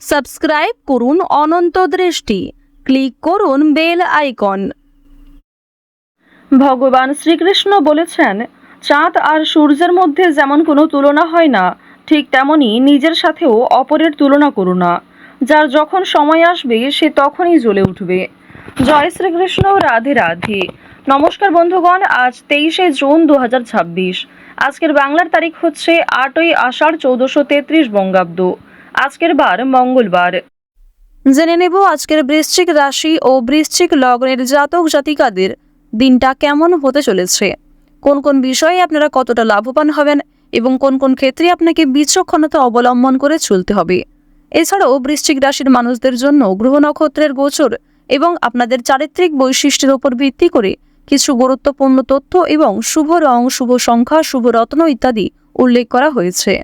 Subscribe করুন অনন্ত দৃষ্টি, click করুন বেল আইকন। ভগবান শ্রীকৃষ্ণ বলেছেন, চাঁদ আর সূর্যের মধ্যে যেমন কোনো তুলনা হয় না, ঠিক তেমনি নিজের সাথেও অপরের তুলনা করো না। যার যখন সময় আসবে সে তখনই জ্বলে উঠবে। জয় শ্রীকৃষ্ণ, রাধে রাধে। নমস্কার বন্ধুগণ, আজ 23শে জুন 2026। আজকের বাংলার তারিখ হচ্ছে 8ই আষাঢ় 1433 বঙ্গাব্দ। আজকের বার মঙ্গলবার। জেনে নেব আজকের বৃশ্চিক রাশি ও বৃশ্চিক লগ্নের জাতক জাতিকাদের দিনটা কেমন হতে চলেছে, কোন কোন বিষয়ে আপনারা কতটা লাভবান হবেন এবং কোন কোন ক্ষেত্রে আপনাকে বিচক্ষণতা অবলম্বন করে চলতে হবে। এছাড়াও বৃশ্চিক রাশির মানুষদের জন্য গ্রহ নক্ষত্রের গোচর এবং আপনাদের চারিত্রিক বৈশিষ্ট্যের উপর ভিত্তি করে কিছু গুরুত্বপূর্ণ তথ্য এবং শুভ রং, শুভ সংখ্যা, শুভ রত্ন ইত্যাদি উল্লেখ করা হয়েছে।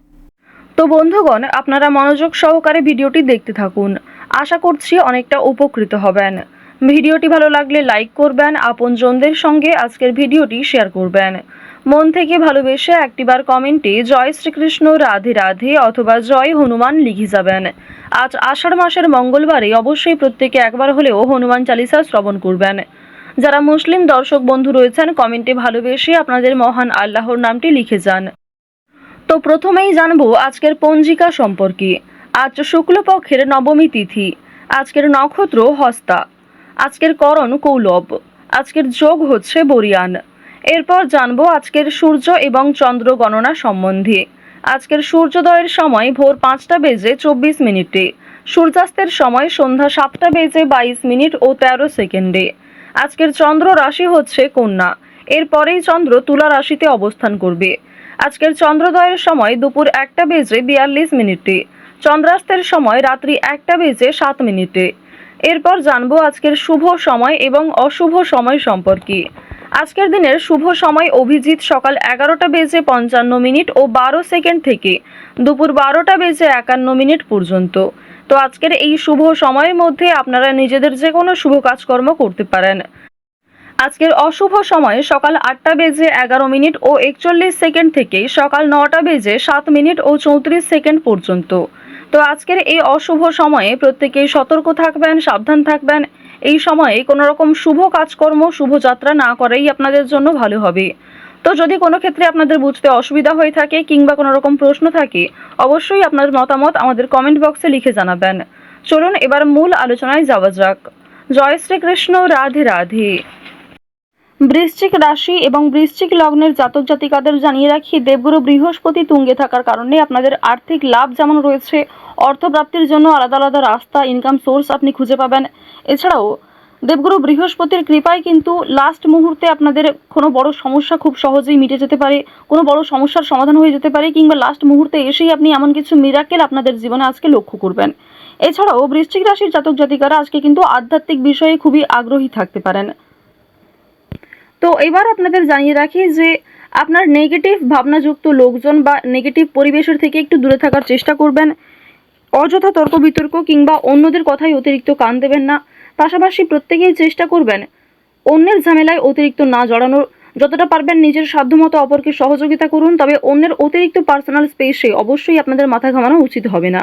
তো বন্ধুগণ, আপনারা মনোযোগ সহকারে ভিডিওটি দেখতে থাকুন। আশা করছি অনেকটা উপকৃত হবেন। ভিডিওটি ভালো লাগলে লাইক করবেন, আপনজনদের সঙ্গে আজকের ভিডিওটি শেয়ার করবেন। মন থেকে ভালোবেসে একটিবার কমেন্টে জয় শ্রীকৃষ্ণ, রাধে রাধে অথবা জয় হনুমান লিখে যাবেন। আজ আষাঢ় মাসের মঙ্গলবারে অবশ্যই প্রত্যেকে একবার হলেও হনুমান চালিসা শ্রবণ করবেন। যারা মুসলিম দর্শক বন্ধু রয়েছেন, কমেন্টে ভালোবেসে আপনাদের মহান আল্লাহর নামটি লিখে যান। তো প্রথমেই জানবো আজকের পঞ্জিকা সম্পর্কে। আজ শুক্লপক্ষের নবমী তিথি। আজকের নক্ষত্র হস্তা। আজকের করণ কৌলব। আজকের যোগ হচ্ছে বরিয়ান। এরপর জানবো আজকের সূর্য এবং চন্দ্র গণনা সম্বন্ধে। আজকের সূর্যোদয়ের সময় ভোর 5টা বেজে 24 মিনিটে। সূর্যাস্তের সময় সন্ধ্যা 7টা বেজে 22 মিনিট ও 13 সেকেন্ডে। আজকের চন্দ্র রাশি হচ্ছে কন্যা। এরপরেই চন্দ্র তুলা রাশিতে অবস্থান করবে। আজকের চন্দ্রোদয়ের সময় দুপুর 1টা বেজে 42 মিনিটে। চন্দ্রাস্তের সময় রাত্রি 1টা বেজে 7 মিনিটে। এরপর জানবো আজকের শুভ সময় এবং অশুভ সময় সম্পর্কে। আজকের দিনের শুভ সময় অভিজিৎ সকাল 11টা বেজে 55 মিনিট ও 12 সেকেন্ড থেকে দুপুর 12টা বেজে 51 মিনিট পর্যন্ত। তো আজকের এই শুভ সময়ের মধ্যে আপনারা নিজেদের যে কোনো শুভ কাজকর্ম করতে পারেন। আজকের অশুভ সময় সকাল 8টা বেজে 11 মিনিট ও 41 সেকেন্ড থেকে সকাল 9টা বেজে 7 মিনিট ও 34 সেকেন্ড পর্যন্ত। তো আজকের এই অশুভ সময়ে প্রত্যেকেই সতর্ক থাকবেন, সাবধান থাকবেন। এই সময়ে কোনো রকম শুভ কাজকর্ম, শুভযাত্রা না করাই আপনাদের জন্য ভালো হবে। তো যদি কোনো ক্ষেত্রে আপনাদের বুঝতে অসুবিধা হয়ে থাকে কিংবা কোনো রকম প্রশ্ন থাকে, অবশ্যই আপনার মতামত আমাদের কমেন্ট বক্সে লিখে জানাবেন। চলুন এবার মূল আলোচনায় যাওয়া যাক। জয় শ্রীকৃষ্ণ, রাধে রাধে। বৃশ্চিক রাশি এবং বৃশ্চিক লগ্নের জাতক জাতিকাদের জানিয়ে রাখি, দেবগুরু বৃহস্পতি তুঙ্গে থাকার কারণে আপনাদের আর্থিক লাভ যেমন রয়েছে, অর্থপ্রাপ্তির জন্য আলাদা আলাদা রাস্তা, ইনকাম সোর্স আপনি খুঁজে পাবেন। এছাড়াও দেবগুরু বৃহস্পতির কৃপায় কিন্তু লাস্ট মুহূর্তে আপনাদের কোনো বড় সমস্যা খুব সহজেই মিটে যেতে পারে, কোনো বড় সমস্যার সমাধান হয়ে যেতে পারে, কিংবা লাস্ট মুহূর্তে এসেই আপনি এমন কিছু মিরাকেল আপনাদের জীবনে আজকে লক্ষ্য করবেন। এছাড়াও বৃশ্চিক রাশির জাতক জাতিকারা আজকে কিন্তু আধ্যাত্মিক বিষয়ে খুবই আগ্রহী থাকতে পারেন। তো এবার আপনাদের জানিয়ে রাখি যে আপনার নেগেটিভ ভাবনাযুক্ত লোকজন বা নেগেটিভ পরিবেশের থেকে একটু দূরে থাকার চেষ্টা করবেন। অযথা তর্ক বিতর্ক কিংবা অন্যদের কথায় অতিরিক্ত কান দেবেন না। পাশাপাশি প্রত্যেকেই চেষ্টা করবেন অন্যের ঝামেলায় অতিরিক্ত না জড়ানোর। যতটা পারবেন নিজের সাধ্যমতো অপরকে সহযোগিতা করুন, তবে অন্যের অতিরিক্ত পার্সোনাল স্পেসে অবশ্যই আপনাদের মাথা ঘামানো উচিত হবে না।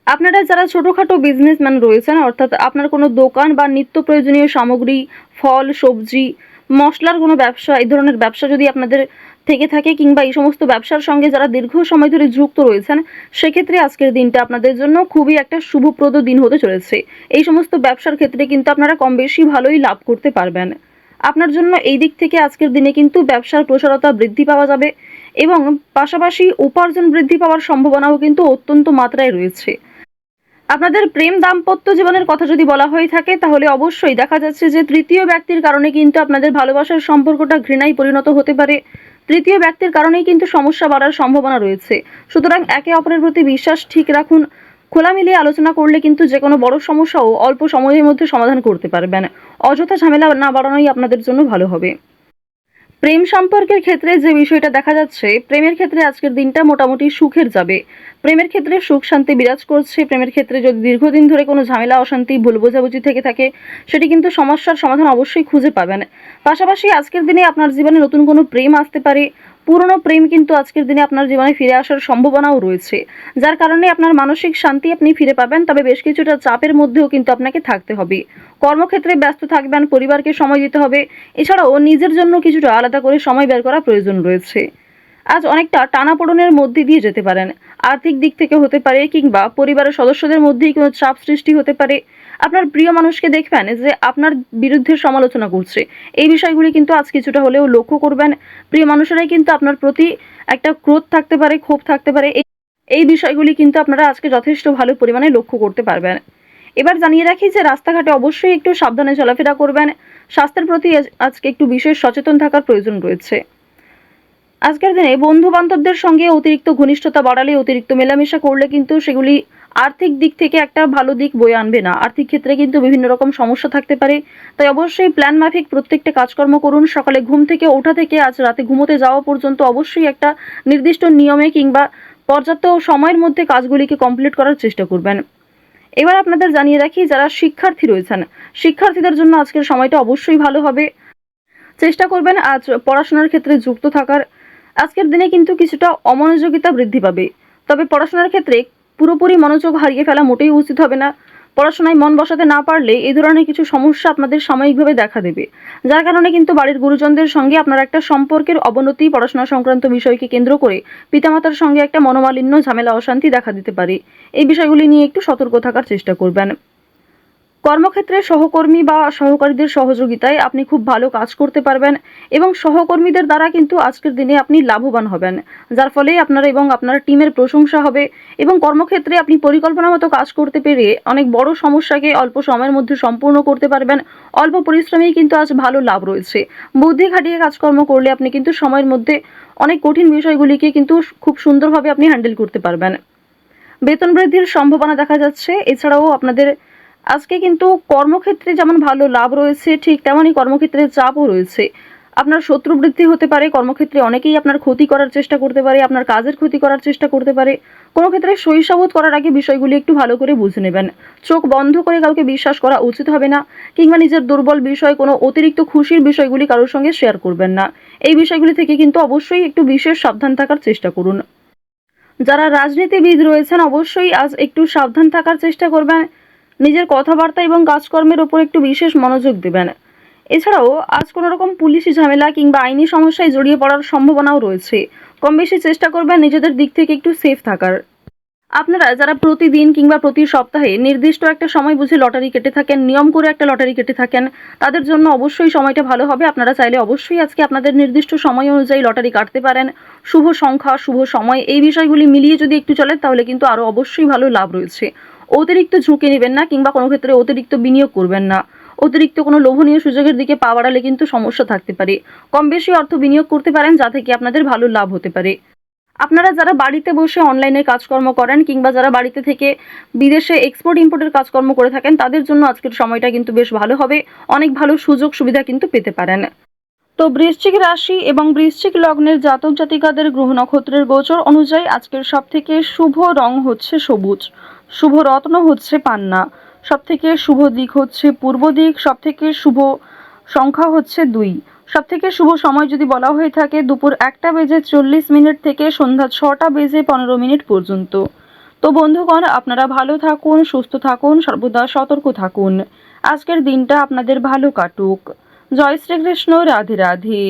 আপনারা যারা ছোটোখাটো বিজনেসম্যান রয়েছেন, অর্থাৎ আপনার কোনো দোকান বা নিত্য প্রয়োজনীয় সামগ্রী, ফল, সবজি, মশলার কোনো ব্যবসা, এই ধরনের ব্যবসা যদি আপনাদের থেকে থাকে কিংবা এই সমস্ত ব্যবসার সঙ্গে যারা দীর্ঘ সময় ধরে যুক্ত রয়েছেন, সেক্ষেত্রে আজকের দিনটা আপনাদের জন্য খুবই একটা শুভপ্রদ দিন হতে চলেছে। এই সমস্ত ব্যবসার ক্ষেত্রে কিন্তু আপনারা কম বেশি ভালোই লাভ করতে পারবেন। আপনার জন্য এই দিক থেকে আজকের দিনে কিন্তু ব্যবসার প্রসারতা বৃদ্ধি পাওয়া যাবে এবং পাশাপাশি উপার্জন বৃদ্ধি পাওয়ার সম্ভাবনাও কিন্তু অত্যন্ত মাত্রায় রয়েছে। আপনাদের প্রেম দাম্পত্য জীবনের কথা যদি বলা হয়ে থাকে, তাহলে অবশ্যই দেখা যাচ্ছে যে তৃতীয় ব্যক্তির কারণে কিন্তু আপনাদের ভালোবাসার সম্পর্কটা ঘৃণায় পরিণত হতে পারে। তৃতীয় ব্যক্তির কারণেই কিন্তু সমস্যা বাড়ার সম্ভাবনা রয়েছে। সুতরাং একে অপরের প্রতি বিশ্বাস ঠিক রাখুন। খোলা মিলিয়ে আলোচনা করলে কিন্তু যে কোনো বড় সমস্যাও অল্প সময়ের মধ্যে সমাধান করতে পারবেন। অযথা ঝামেলা না বাড়ানোই আপনাদের জন্য ভালো হবে। প্রেম সম্পর্কের ক্ষেত্রে যে বিষয়টা দেখা যাচ্ছে, প্রেমের ক্ষেত্রে আজকের দিনটা মোটামুটি সুখের যাবে। প্রেমের ক্ষেত্রে সুখ শান্তি বিরাজ করছে। প্রেমের ক্ষেত্রে যদি দীর্ঘদিন ধরে কোনো ঝামেলা অশান্তি ভুল বোঝাবুঝি থেকে থাকে, সেটি কিন্তু সমস্যার সমাধান অবশ্যই খুঁজে পাবেন। পাশাপাশি আজকের দিনে আপনার জীবনে নতুন কোনো প্রেম আসতে পারে। পুরনো প্রেম কিন্তু আজকের দিনে আপনার জীবনে ফিরে আসার সম্ভাবনাও রয়েছে, যার কারণে আপনার মানসিক শান্তি আপনি ফিরে পাবেন। তবে বেশ কিছুটা চাপের মধ্যেও কিন্তু আপনাকে থাকতে হবে। কর্মক্ষেত্রে ব্যস্ত থাকবেন, পরিবারকে সময় দিতে হবে। এছাড়াও নিজের জন্য কিছুটা আলাদা করে সময় বের করা প্রয়োজন রয়েছে। আজ অনেকটা টানাপোড়েনের মধ্যে দিয়ে যেতে পারেন। আর্থিক দিক থেকে হতে পারে, কিংবা পরিবারের সদস্যদের মধ্যেই কোনো চাপ সৃষ্টি হতে পারে। আপনার প্রিয় মানুষকে দেখবেন যে আপনার বিরুদ্ধে সমালোচনা করছে। এই বিষয়গুলি কিন্তু আজ কিছুটা হলেও লক্ষ্য করবেন। প্রিয় মানুষেরাই কিন্তু আপনার প্রতি একটা ক্রোধ থাকতে পারে, ক্ষোভ থাকতে পারে। এই বিষয়গুলি কিন্তু আপনারা আজকে যথেষ্ট ভালো পরিমাণে লক্ষ্য করতে পারবেন। এবার জানিয়ে রাখি যে রাস্তাঘাটে অবশ্যই একটু সাবধানে চলাফেরা করবেন। স্বাস্থ্যের প্রতি আজকে একটু বিশেষ সচেতন থাকার প্রয়োজন রয়েছে। আজকের দিনে বন্ধু বান্ধবদের সঙ্গে অতিরিক্ত ঘনিষ্ঠতা বাড়ালে, অতিরিক্ত মেলামেশা করলে কিন্তু সেগুলি আর্থিক দিক থেকে একটা ভালো দিক বয়ে আনবে না। আর্থিক ক্ষেত্রে কিন্তু বিভিন্ন রকম সমস্যা থাকতে পারে। তাই অবশ্যই প্ল্যান মাফিক প্রত্যেকটা কাজকর্ম করুন। সকালে ঘুম থেকে ওঠা থেকে আজ রাতে ঘুমোতে যাওয়া পর্যন্ত অবশ্যই একটা নির্দিষ্ট নিয়মে কিংবা পর্যাপ্ত সময়ের মধ্যে কাজগুলিকে কমপ্লিট করার চেষ্টা করবেন। এবার আপনাদের জানিয়ে রাখি, যারা শিক্ষার্থী রয়েছেন, শিক্ষার্থীদের জন্য আজকের সময়টা অবশ্যই ভালো হবে। চেষ্টা করবেন আজ পড়াশোনার ক্ষেত্রে যুক্ত থাকার। আজকের দিনে কিন্তু কিছুটা অমনোযোগিতা বৃদ্ধি পাবে। তবে পড়াশোনার ক্ষেত্রে পুরোপুরি মনোযোগ হারিয়ে ফেলা মোটেই উচিত হবে না। পড়াশোনায় মন বসাতে না পারলে এই ধরনের কিছু সমস্যা আপনাদের সাময়িকভাবে দেখা দেবে, যার কারণে কিন্তু বাড়ির গুরুজনদের সঙ্গে আপনার একটা সম্পর্কের অবনতি, পড়াশোনা সংক্রান্ত বিষয়কে কেন্দ্র করে পিতামাতার সঙ্গে একটা মনোমালিন্য, ঝামেলা, অশান্তি দেখা দিতে পারে। এই বিষয়গুলি নিয়ে একটু সতর্ক থাকার চেষ্টা করবেন। কর্মক্ষেত্রে সহকর্মী বা সহকারীদের সহযোগিতায় আপনি খুব ভালো কাজ করতে পারবেন, এবং সহকর্মীদের দ্বারা কিন্তু আজকের দিনে আপনি লাভবান হবেন, যার ফলে আপনার এবং আপনার টিমের প্রশংসা হবে। এবং কর্মক্ষেত্রে আপনি পরিকল্পনা মতো কাজ করতে পেরে অনেক বড় সমস্যাকে অল্প সময়ের মধ্যে সম্পূর্ণ করতে পারবেন। অল্প পরিশ্রমেই কিন্তু আজ ভালো লাভ রয়েছে। বুদ্ধি খাটিয়ে কাজকর্ম করলে আপনি কিন্তু সময়ের মধ্যে অনেক কঠিন বিষয়গুলিকে কিন্তু খুব সুন্দরভাবে আপনি হ্যান্ডেল করতে পারবেন। বেতন বৃদ্ধির সম্ভাবনা দেখা যাচ্ছে। এছাড়াও আপনাদের আজকে কিন্তু কর্মক্ষেত্রে যেমন ভালো লাভ রয়েছে, ঠিক তেমনই কর্মক্ষেত্রে চাপও রয়েছে। আপনার শত্রু বৃদ্ধি হতে পারে। কর্মক্ষেত্রে অনেকেই আপনার ক্ষতি করার চেষ্টা করতে পারে, আপনার কাজের ক্ষতি করার চেষ্টা করতে পারে। কোনো ক্ষেত্রে সহিসাবোধ করার আগে বিষয়গুলি একটু ভালো করে বুঝে নেবেন। চোখ বন্ধ করে কাউকে বিশ্বাস করা উচিত হবে না, কিংবা নিজের দুর্বল বিষয়, কোনো অতিরিক্ত খুশির বিষয়গুলি কারোর সঙ্গে শেয়ার করবেন না। এই বিষয়গুলি থেকে কিন্তু অবশ্যই একটু বিশেষ সাবধান থাকার চেষ্টা করুন। যারা রাজনীতিবিদ রয়েছেন অবশ্যই আজ একটু সাবধান থাকার চেষ্টা করবেন। নিজের কথাবার্তা এবং কাজকর্মের ওপর একটু বিশেষ মনোযোগ দেবেন। এছাড়াও আজ কোনো রকম পুলিশি ঝামেলা কিংবা আইনি সমস্যায় জড়িয়ে পড়ার সম্ভাবনাও রয়েছে। কম বেশি চেষ্টা করবেন নিজেদের দিক থেকে একটু সেফ থাকার। আপনারা যারা প্রতিদিন কিংবা প্রতি সপ্তাহে নির্দিষ্ট একটা সময় বুঝে লটারি কেটে থাকেন, নিয়ম করে একটা লটারি কেটে থাকেন, তাদের জন্য অবশ্যই সময়টা ভালো হবে। আপনারা চাইলে অবশ্যই আজকে আপনাদের নির্দিষ্ট সময় অনুযায়ী লটারি কাটতে পারেন। শুভ সংখ্যা, শুভ সময়, এই বিষয়গুলি মিলিয়ে যদি একটু চলেন তাহলে কিন্তু আরও অবশ্যই ভালো লাভ রয়েছে। অতিরিক্ত ঝুঁকি নেবেন না, কিংবা কোনো ক্ষেত্রে অতিরিক্ত বিনিয়োগ করবেন না। অতিরিক্ত কোনো লোভনীয় সুযোগের দিকে পা বাড়ালে কিন্তু সমস্যা থাকতে পারে। কম বেশি অর্থ বিনিয়োগ করতে পারেন, যা থেকে আপনাদের ভালো লাভ হতে পারে। আপনারা যারা বাড়িতে বসে অনলাইনে কাজকর্ম করেন, কিংবা যারা বাড়িতে থেকে বিদেশে এক্সপোর্ট ইম্পোর্টের কাজকর্ম করে থাকেন, তাদের জন্য আজকের সময়টা কিন্তু বেশ ভালো হবে। অনেক ভালো সুযোগ সুবিধা কিন্তু পেতে পারেন। তো বৃশ্চিক রাশি এবং বৃশ্চিক লগ্নের জাতক জাতিকাদের গ্রহ নক্ষত্রের গোচর অনুযায়ী আজকের সবথেকে শুভ রং হচ্ছে সবুজ, শুভ রত্ন হচ্ছে পান্না, সবথেকে শুভ দিক হচ্ছে পূর্ব দিক, সবথেকে শুভ সংখ্যা হচ্ছে 2, সবথেকে শুভ সময় যদি বলা হয়ে থাকে দুপুর 1:40 থেকে সন্ধ্যা 6:15 পর্যন্ত। তো বন্ধুগণ, আপনারা ভালো থাকুন, সুস্থ থাকুন, সর্বদা সতর্ক থাকুন। আজকের দিনটা আপনাদের ভালো কাটুক। জয় শ্রীকৃষ্ণ। রাধে রাধে।